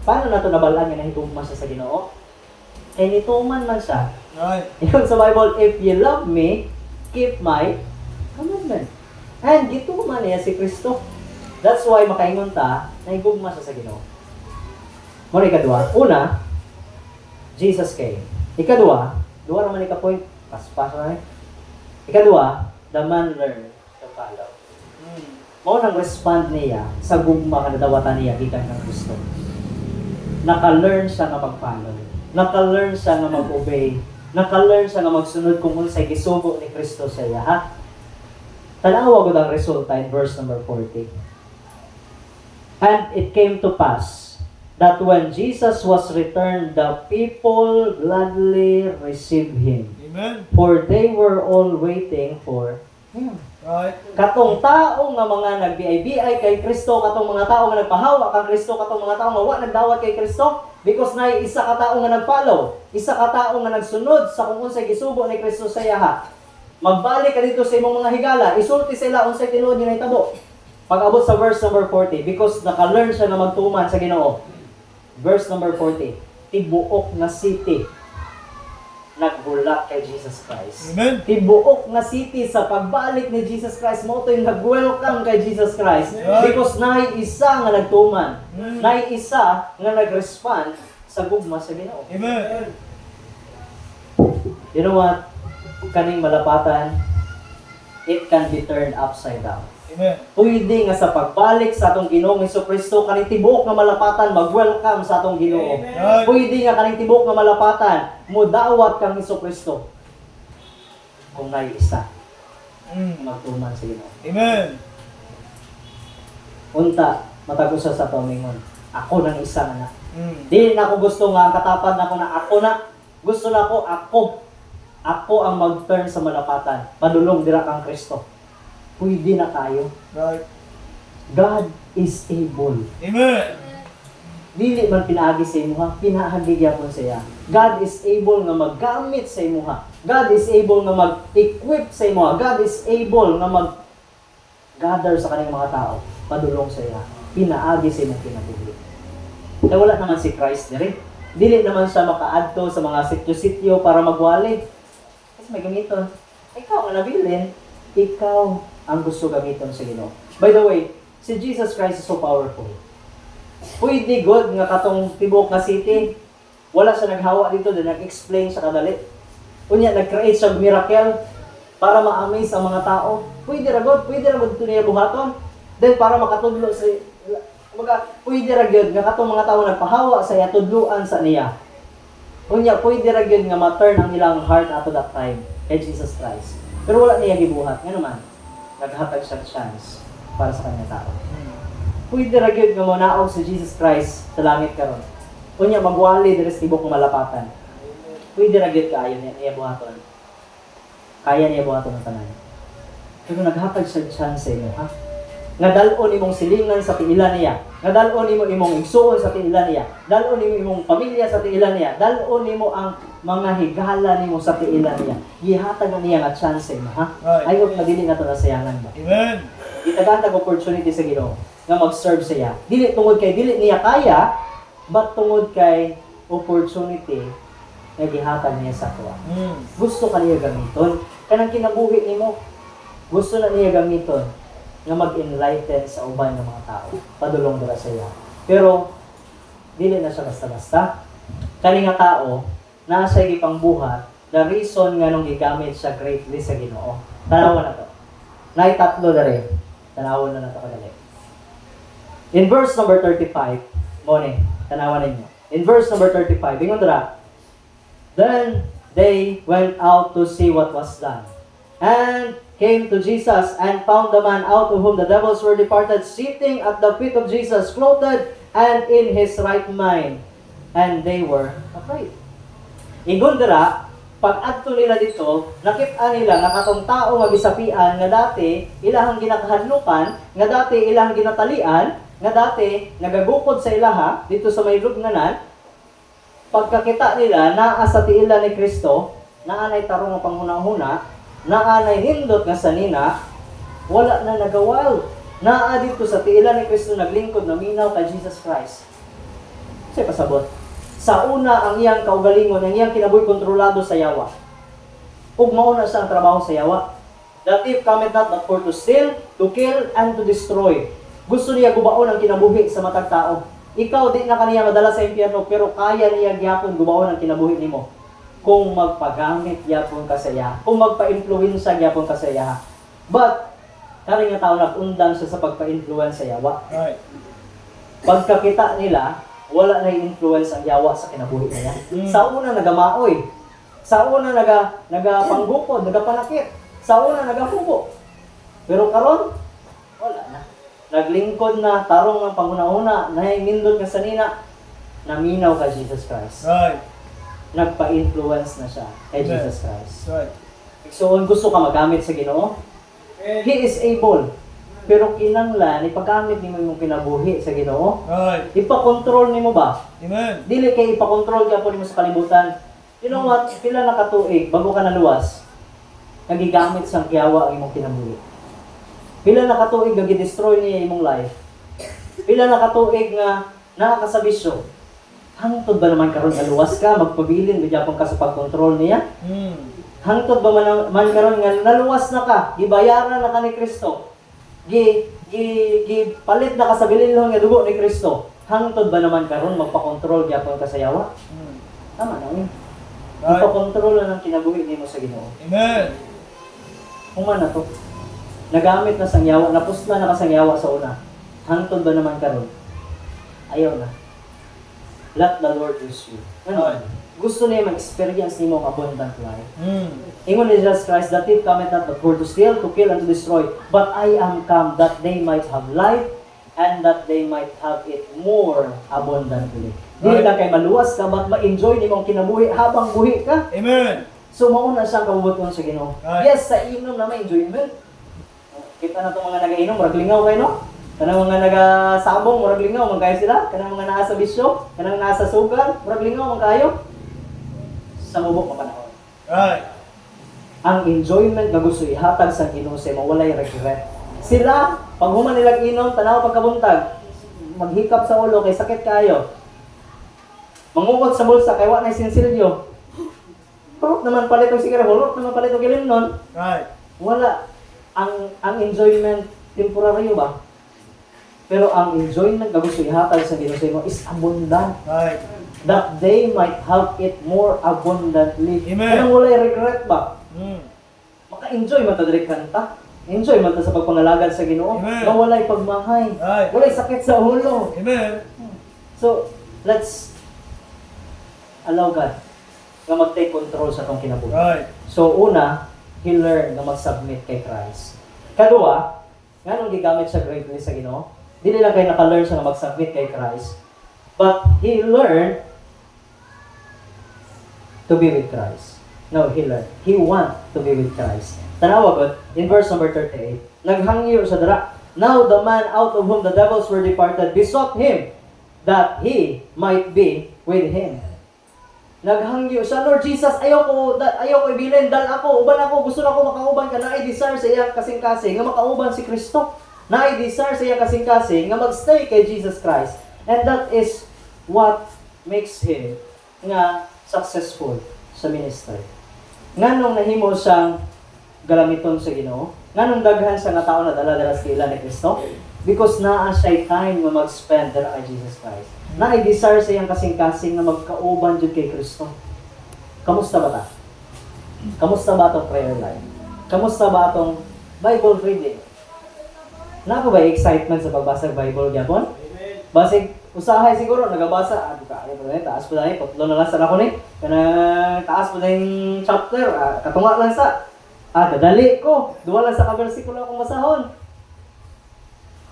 Paano na ito nabalaan nga nahigugma siya sa Ginoo? Eh, nituman man siya. Right. Yun sa Bible, if you love me, keep my commandment. And gituman niya si Kristo. That's why makaingon ta, nahigugma siya sa Ginoo. Muna ikadua. Una, Jesus came. Ikadua, duwa naman ika-point. Paspas na eh. Ikadua, the man learned to follow. Mao nang respond niya sa gugma nga nadawatan niya gikan kang Kristo. Naka-learn siya nga mag-follow. Naka-learn siya nga mag-obey. Naka-learn siya nga magsunod kung unsay gisugo ni Kristo sa iya, ha? Tanawa ko ang resulta in verse number 40. And it came to pass that when Jesus was returned, the people gladly received him. Amen. For they were all waiting for him. Right. Katong tao nga mga nagbiay-biay kay Kristo, katong mga tao nga nagpahawa kang Kristo, katong mga tao nga wa nagdawat kay Kristo, because na isa ka tao nga nagfollow, isa ka tao nga nagsunod sa kung unsay gisugo ni Kristo sa iya. Magbalik ka dito sa imong mga higala, isulti sila unsay tinuod niya nahitabo. Pag-abot sa verse number 40, because naka-learn siya na magtuman sa Ginoo. Verse number 40, tibuok nga city nagbulak kay Jesus Christ. Amen. Tibuok nga city sa pagbalik ni Jesus Christ, mo ito yung nag-welcome kay Jesus Christ. Because naay isa nga nagtuman. Naay isa nga nag-respond sa gugma sa Ginoo. Amen. You know what? Kaning malapatan, it can be turned upside down. Amen. Pwede nga sa pagbalik sa atong Ginoong Hesukristo, kaning tibuok nga malapatan mag-welcome sa atong Ginoo. Right. Pwede nga kaning tibuok nga malapatan mudawat kang Hesukristo. Kung naay isa magtuman sa Ginoo. Amen. Unta, matag usa sa tumingon. Ako nang isa nga na. Di na ako gusto nga katapad na ako na ako na. Gusto na ako. Ako ang mag-turn sa malapatan. Padulong dira kang Kristo. Pwede na tayo. Right. God is able. Amen. Dili man pinaagi sa imuha, pinahagi gyapon sa iya. God is able nga maggamit sa imuha. God is able nga mag-equip sa imuha. God is able nga gather sa kanyang mga tao, padulong sa iya, pinaagi sa ilang kinabuhi. Kaya wala naman si Christ diri. Dili naman siya makaadto sa mga sityo-sityo para magwali. Kasi may gamiton. Ikaw ang nabilin, ikaw ang gusto gamiton sa Ginoo. By the way, si Jesus Christ is so powerful. Pwede God nga katong tibok nga city, wala siya naghawa dito na nag-explain sa kadali. Unya, nag-create siya miracle para ma-amaze ang mga tao. Pwede ra God ito niya buhaton. Then para makatudlo sa pwede ra gyud nga katong mga tao nagpahawa sa iya tudluan sa niya. Unya, pwede ra gyud nga ma-turn ang ilang heart ato that time kay Jesus Christ. Pero wala niya gibuhat. Nga naman, naghatag siya chance para sa kanya tao. Pwede ra gyud nga manaog si Jesus Christ sa langit karon. Unya, magwali diri sa tibok nga malapatan. Pwede ra gyud kaayo niya buhaton. Kaya niya buhaton ang tanan. Pero naghatag siya chance mo, ha? Nga dalon imong silingan sa tiilan niya, nga dalon nimo imong igsuon sa tiilan niya, dalon nimo imong pamilya sa tiilan niya, dalon nimo ang mga higala nimo sa tiilan niya. Gihatag na niya nga chance mo, ha? Ayo na dili nato nasayangan ba. Amen. Itagatag opportunity sa Ginoo nga mag-serve sa iya. Dili tungod kay dili niya kaya, but tungod kay opportunity nga gihatag niya sa tuwa. Gusto ka niya gamiton kanang kinabuhi nimo. Gusto na niya gamiton nga mag-enlighten sa uban ng mga tao. Padulong dala sa iya. Pero, dili na siya basta-basta. Kani nga tao, na siya gipangbuhat, the reason nga nung gigamit siya greatly sa Ginoo. Tanawan na to. Naitatlo na rin. Tanawan na to kadali. In verse number 35, mone, tanawan ninyo. In verse number 35, ingon dira, then they went out to see what was done. And came to Jesus and found the man out of whom the devils were departed, sitting at the feet of Jesus, clothed and in his right mind. And they were afraid. Ingon dira, pag adto nila dito, nakita nila nga katong tao nga gisapian nga dati ilahang ginakahadlukan, nga dati ilahang ginatalian, nga dati nagagukod sa ilaha dito sa may lubnganan. Pagkakita nila naa sa tiila ni Kristo, naanay tarong nga panghuna-huna, naanay hindot nga sanina, wala na nagawal. Naa dito sa tiila ni Kristo naglingkod na minaw kay Jesus Christ. Kasi pasabot. Sa una ang iyang kaugalingon, ang iyang kinabuhi kontrolado sa yawa. Ug mauna siya ang trabaho sa yawa. The thief cometh not but for to steal, to kill, and to destroy. Gusto niya gubaon ang kinabuhi sa matag tao. Ikaw di na kaniya madala sa impyerno, pero kaya niya gyapon gubaon ang kinabuhi nimo. Kung magpagamit gyapon ka sa iya, kung magpa-influensya gyapon ka sa iya. But kani nga tao nag-undang siya sa pagpa-influence sa yawa. Right. Pagkakita nila, wala na influence ang yawa sa kinabuhi niya. Sa una nagamaoy. Sa una nagapanggukod, nagapanakit. Sa una nagahubo. Pero karon wala na. Naglingkod na, tarong ng panghuna-una, nahimindot nga sanina, naminaw kay Jesus Christ. Right. Nagpa-influence na siya kay Amen. Jesus Christ. Right. So, kung gusto ka magamit sa Ginoo, He is able. Pero kinanglan, ipagamit nimo imong kinabuhi sa Ginoo. Right. Ipakontrol nimo ba? Amen. Dili kay ipakontrol gyapon nimo sa kalibutan. You know what? Pila na katuig bago ka naluwas, nagigamit sang kiyawa ang imong kinabuhi. Pila na katuig nga gi-destroy niya imong life. Pila na katuig nga nakakasabisyo. Hangtod ba naman karon nga luwas ka, magpabilin gyapon ka sa pagkontrol niya? Hangtod ba man karon nga naluwas na ka, gibayaran na ka ni Kristo? Palit na ka sa bilinhon nga dugo ni Kristo. Hangtod ba naman karon magpa-control gyapon ka sa yawa? Tama na ni. Right. Ipa-control na ng kinabuhi nimo sa Ginoo. Amen. Human na to. Nagamit na sang yawa, napusla na ka sang yawa sa una. Hangtod ba naman karon? Ayaw na. Let the Lord use you. Ano? Right. Gusto niya mag-experience nimo ang abundant life. Ingon ni Jesus Christ, the thief cometh not but for to steal, to kill, and to destroy. But I am come that they might have life, and that they might have it more abundantly. Dili lang kay maluwas ka, but ma-enjoy nimo ang kinabuhi habang buhi ka. Amen. So mauna siyang kabubuton sa Ginoo. Right. Yes, sa inom na may enjoyment. Kita na itong mga nag-inom, murag lingaw kayo, no? Kanang mga naga-sabong, murag lingaw, man kayo sila. Kanang mga nasa bisyo, kanang nasa sugal, murag lingaw, man kayo. Sa mubok na panahon. Right. Ang enjoyment nga gusto ihatag sa Ginoo sa imo walay regret. Sila, pag human nilang inom, tanaw pagkabuntag, maghikap sa ulo kay sakit kayo. Mangungot sa bulsa kay wa na sinsilyo. Hulot naman palit og sigara, hulot naman palit og ilimnon. Right. Wala. Ang enjoyment temporary ba? Pero ang enjoyment nga gusto ihatag sa Ginoo sa imo is abundant. Right. That they might have it more abundantly. Amen. Kanang walay regret ba? Mm. Maka-enjoy man ta diri kanta. Enjoy man ta sa pagpangalagad sa Ginoo. Amen. Nga walay pagmahay. Right. Walay sakit sa ulo. Amen. So, let's allow God nga mag-take control sa atong kinabuhi. Right. So, una, he learned na mag-submit kay Christ. Kadua, nga nung gigamit siya greatly sa Ginoo, dili lang kay naka-learn siya na mag-submit kay Christ, but he learned to be with Christ. No, he learned. He want to be with Christ. Tanawa gud in verse number 38, naghangyo sa dara. Now the man out of whom the devils were departed besought him that he might be with him. Naghangyo siya, Lord Jesus, ayaw ko ibilin, dal ako, uban ako, gusto na ako makauban ka, na-i-desire sa iyang kasing-kasing, nga makauban si Kristo. Na-i-desire sa iyang kasing-kasing, nga magstay kay Jesus Christ. And that is what makes him nga successful sa ministry. Nganong nahimo siyang galamiton sa Ginoo? Nganong daghan siya nga tao na dala-dala sa ila ni Kristo? Because naa siya time nga mag-spend dala kay Jesus Christ. Na-i-desire sa iyang kasing-kasing na magkauban jud kay Kristo. Kamusta ba ta? Kamusta ba atong prayer life? Kamusta ba atong Bible reading? Nako ba excitement sa pagbasa ng Bible gyapon? Basig usahay siguro nagabasa, taas po dahil, patlo na lang sa ako ni. Kana taas po dahil chapter, katunga lang sa. Dadali ko, duwa lang sa kabersikulo akong masahon.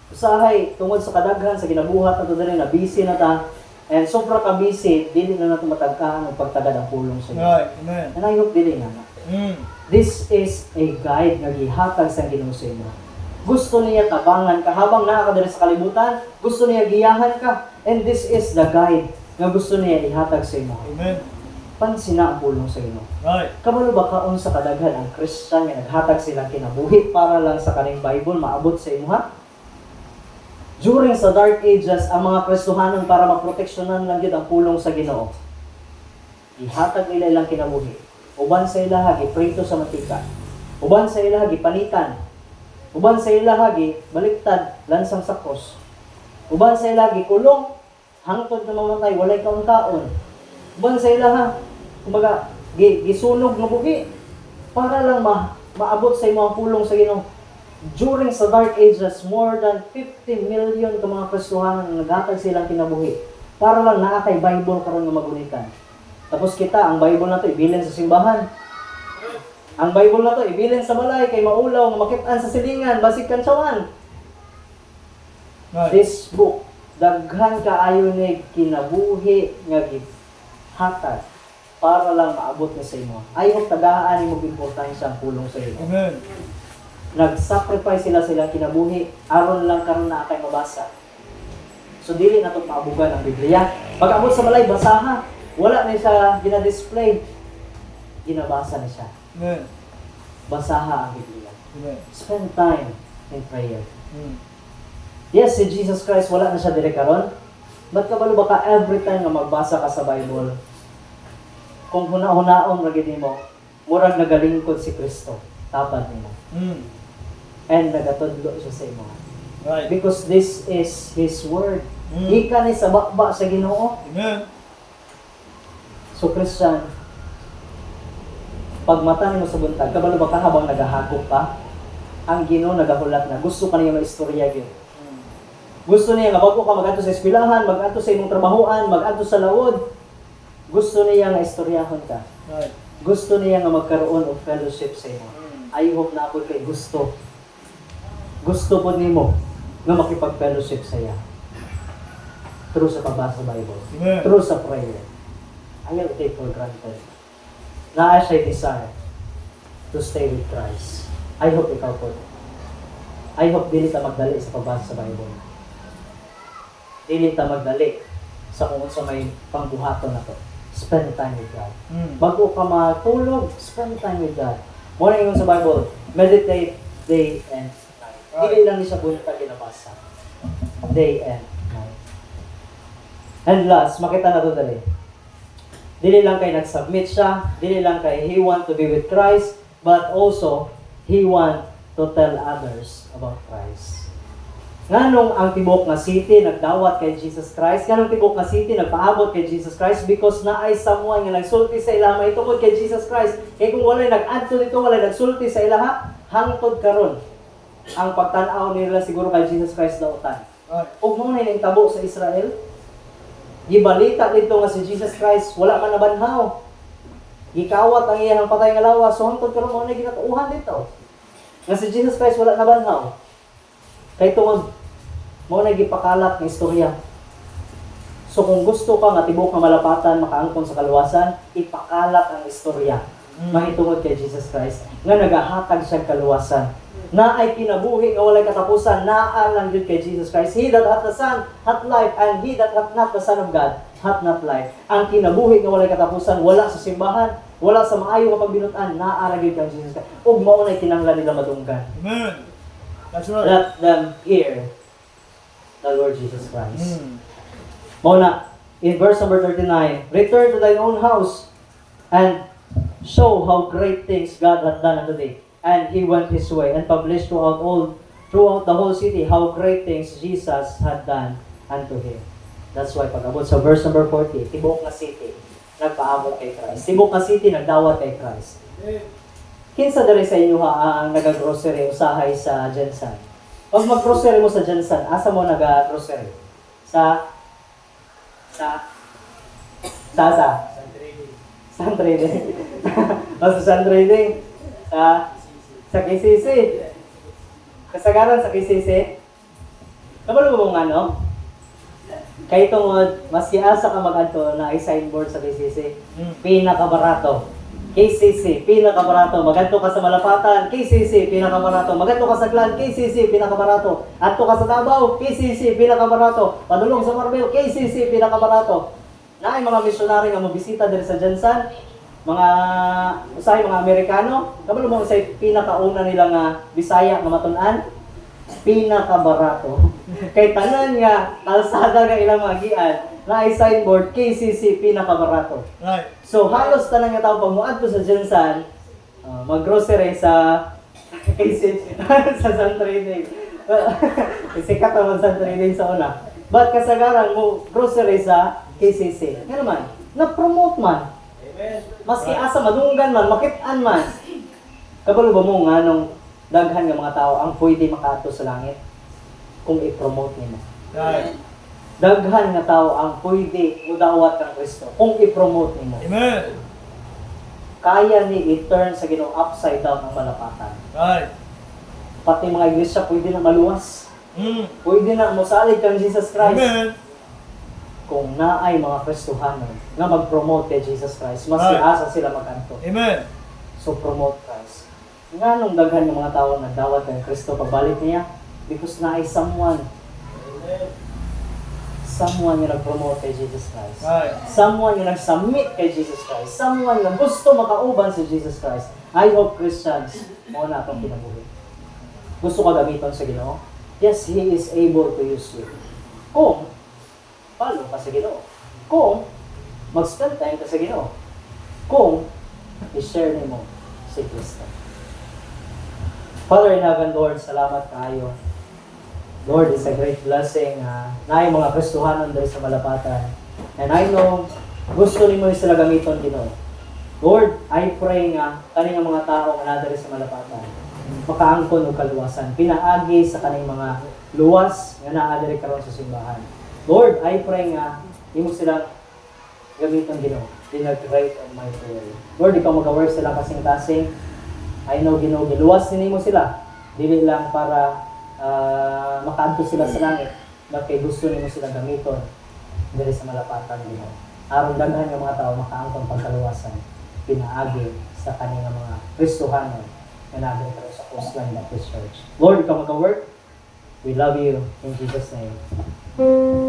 Usahay, tungod sa kadaghan, sa ginabuhat na ito dali, na busy na ta. And sobra ka busy, dili na natin matagkaan ang pagtagad ang pulong sa iyo. Right. Amen. And I hope dili nga. Mm. This is a guide nga gihatag sa Ginoo sa imo. Gusto niya tabangan ka habang naa ka diri sa kalibutan, gusto niya giyahan ka. And this is the guide nga gusto niya ihatag sa imo. Amen. Pansin na ang pulong sa imo. Right. Kabalo ba kaon sa kadaghan ang Christian nga naghatag silang kinabuhi para lang sa kaning Bible maabot sa imo ha? During sa Dark Ages, ang mga Kristohanon para maproteksyonan lang yun ang pulong sa Ginoo. Ihatag nila ilang kinabuhi. Uban sa ilaha, giprito sa matika. Uban sa ilaha, gipanitan. Uban sa ilaha, baliktad, lansang sa krus. Uban sa ilaha, gikulong, hangtod na mamatay, walay kaon-kaon. Uban sa ilaha, kumbaga, gisunog na buhi. Para lang maabot sa imo ang pulong sa Ginoo. During sa Dark Ages, more than 50 million ka mga Kristohanon na naghatag silang kinabuhi. Para lang naa kay Bible karon nga magunikan. Tapos kita, ang Bible na to ibilin sa simbahan. Ang Bible na to ibilin sa balay kay maulaw nga makit-an sa silingan, basig kantsawan. Right. This book, daghan kaayo ni kinabuhi nga gihatag para lang maabot na sa imo. Ayon tagaan mo importansya ang pulong sa imo. Amen. Nag-sacrifice sila kinabuhi aron lang karon na kay mabasa. So dili na to maabugan ang Biblia. Pag-abot sa balay basaha, wala na siya gina-display. Ginabasa na siya. Amen. Basaha ang Biblia. Amen. Spend time in prayer. Mm. Yes, si Jesus Christ wala na siya dire karon. But kabalo ba ka every time nga magbasa ka sa Bible? Kung huna-hunaon ra gid nimo, murag nagalingkod si Kristo. Tapad nimo. Mm. And nagatudlo siya sa imo. Right. Because this is His Word. Mm. Ika ni sa bakba sa Ginoo. Amen. So Christian, pag mata nimo sa buntag, kabalo ba ka habang nagahakop pa, ang Ginoo nagahulat na gusto ka niya maistorya gyud. Mm. Gusto niya nga bago ka mag-adto sa eskwelahan, mag-adto sa imong trabahoan, mag-adto sa lawod, gusto niya nga istoryahon ka. Right. Gusto niya nga magkaroon og fellowship sa imo. Mm. I hope na ako kay gusto. Gusto po nimo nga makipag-fellowship sa iya. Through sa pagbasa sa Bible. Amen. Through sa prayer. Ayaw take for granted. Naa siya desire to stay with Christ. I hope ikaw po. I hope dili ta magdali sa pagbasa sa Bible. Dili ta magdali sa kung sa may pangbuhaton na to. Spend time with God. Mm. Bago ka matulog, spend time with God. Muna yung sa Bible, meditate day and night. Dili lang ni siya buntag ginabasa. Day and night. And last, makita na to dali. Dili lang kay nag-submit siya, dili lang kay he want to be with Christ, but also he want to tell others about Christ. Nganong ang tibok nga city nagdawat kay Jesus Christ? Nganong tibok nga city nagpaabot kay Jesus Christ? Because naay someone nga nagsulti sa ilaha mahitungod kay Jesus Christ. Kaya kung walay nag-adto dito, walay nagsulti sa ilaha, hangtod karon ang pagtan-aw nila siguro kay Jesus Christ daotan. Right. Ug mo na yung tabo sa Israel, gibalita dito nga si Jesus Christ wala man nabanhaw. Gikawat ang iyang patay nga lawas, so hangtod karon mo na ginatuuhan dito. Nga si Jesus Christ wala nabanhaw. Kay tungod mo na gipakalat ng istorya. So kung gusto ka nga tibok nga malapatan, makaangkon sa kaluwasan, ipakalat ang istorya. Mahitungod kay Jesus Christ nga nagahatag siya kaluwasan. Na ay kinabuhi nga walay katapusan, naa lang jud kay Jesus Christ. He that hath the Son hath life, and he that hath not the Son of God hath not life. Ang kinabuhi nga walay katapusan, wala sa simbahan, wala sa maayo nga pagbinutan, naa lang jud kay Jesus Christ. Ug mao nay kinahanglan nila madunggan. Amen. That's right. Let them hear the Lord Jesus Christ. Mm. Muna, in verse number 39, return to thine own house and show how great things God hath done unto thee. And he went his way and published throughout the whole city how great things Jesus had done unto him. That's why pag-abot sa verse number 40, tibok na city, nagpaabot kay Christ. Tibok na city, nagdawat kay Christ. Kinsa diri sa inyo ang nag-grocery usahay sa Jensen? Pag mag-grocery mo sa Jensen, asa mo nag-grocery? Sa Sun Trading. Sa Sun Trading. Sa KCC. Kasagaran sa KCC. Kabalo mo mong ano? Kay tungod, maski asa ka mag-adto na i-signboard sa KCC. Pinakabarato. KCC, pinakabarato. Magadto ka sa Malapatan, KCC, pinakabarato. Magadto ka sa Clan, KCC, pinakabarato. Adto ka sa Davao, KCC, pinakabarato. Padulong sa Marbel, KCC, pinakabarato. Naay mga misyonary nga mobisita diri sa Jensen, mga usahay mga Amerikano, kabalo mo sa pinakauna nila nga Bisaya nga matun-an, pinakabarato. Kay tanan nga kalsada nga ilang mga gian, na ay signboard KCC pinakabarato. Right. So halos tanan nga tao pag moadto sa Jensen, mag-grocery sa KCC sa Sun Trading. Sikat naman Sun Trading sa una. But kasagaran mo grocery sa KCC. Nga naman, na-promote man. Amen. Maski asa madunggan man, makit-an man. Kabalo ba mo nga nung daghan nga mga tao ang pwede makaadto sa langit kung i-promote nimo. Right. Daghan nga tao ang pwede mudawat kang Kristo kung i-promote nimo. Amen. Kaya ni i-turn sa Ginoo upside down ang malapatan. Right. Pati mga iglesia pwede na maluwas. Pwede na mosalig kang Jesus Christ. Amen. Kung naay mga Kristohanon nga mag-promote kay Jesus Christ, mas Right. asa sila mag-anto. Amen. So promote Christ. Nga nung daghan ng mga tao nagdawat kay Kristo pabalik niya, because naay someone nga nag-promote kay Jesus Christ. Right. Someone nga nag-submit kay Jesus Christ. Someone nga gusto makauban si Jesus Christ. I hope Christians, mo na itong kinabuhi. Gusto ka gamiton sa Ginoo? Yes, He is able to use you. Kung follow ka sa Ginoo. Kung mag-spend time ka sa Ginoo. Kung i-share mo si Kristo. Father in heaven, Lord, salamat kayo. Lord, it's a great blessing na yung mga Kristohanon dahil sa Malapatan. And I know, gusto ni mo sila gamiton Ginoo. Lord, I pray nga kaning mga tao nga nadari sa Malapatan, makaangkon og kaluwasan, pinaagi sa kaning mga luwas nga naa diri karon sa simbahan. Lord, I pray nga imo silang gamiton Ginoo in a great and mighty way. Lord, ikaw mag-work sila kasing-kasing. I know Ginoo, giluwas nimo sila. Dili lang para makaadto sila sa langit, bakit gusto nimo sila gamiton diri sa Malapatan Ginoo. Aron daghan nga mga tao makaangkon pagkaluwasan, pinaagi sa kanila mga Kristohanon na nagdiri sa Coastline Baptist Church. Lord, ikaw mag-work. We love you in Jesus' name.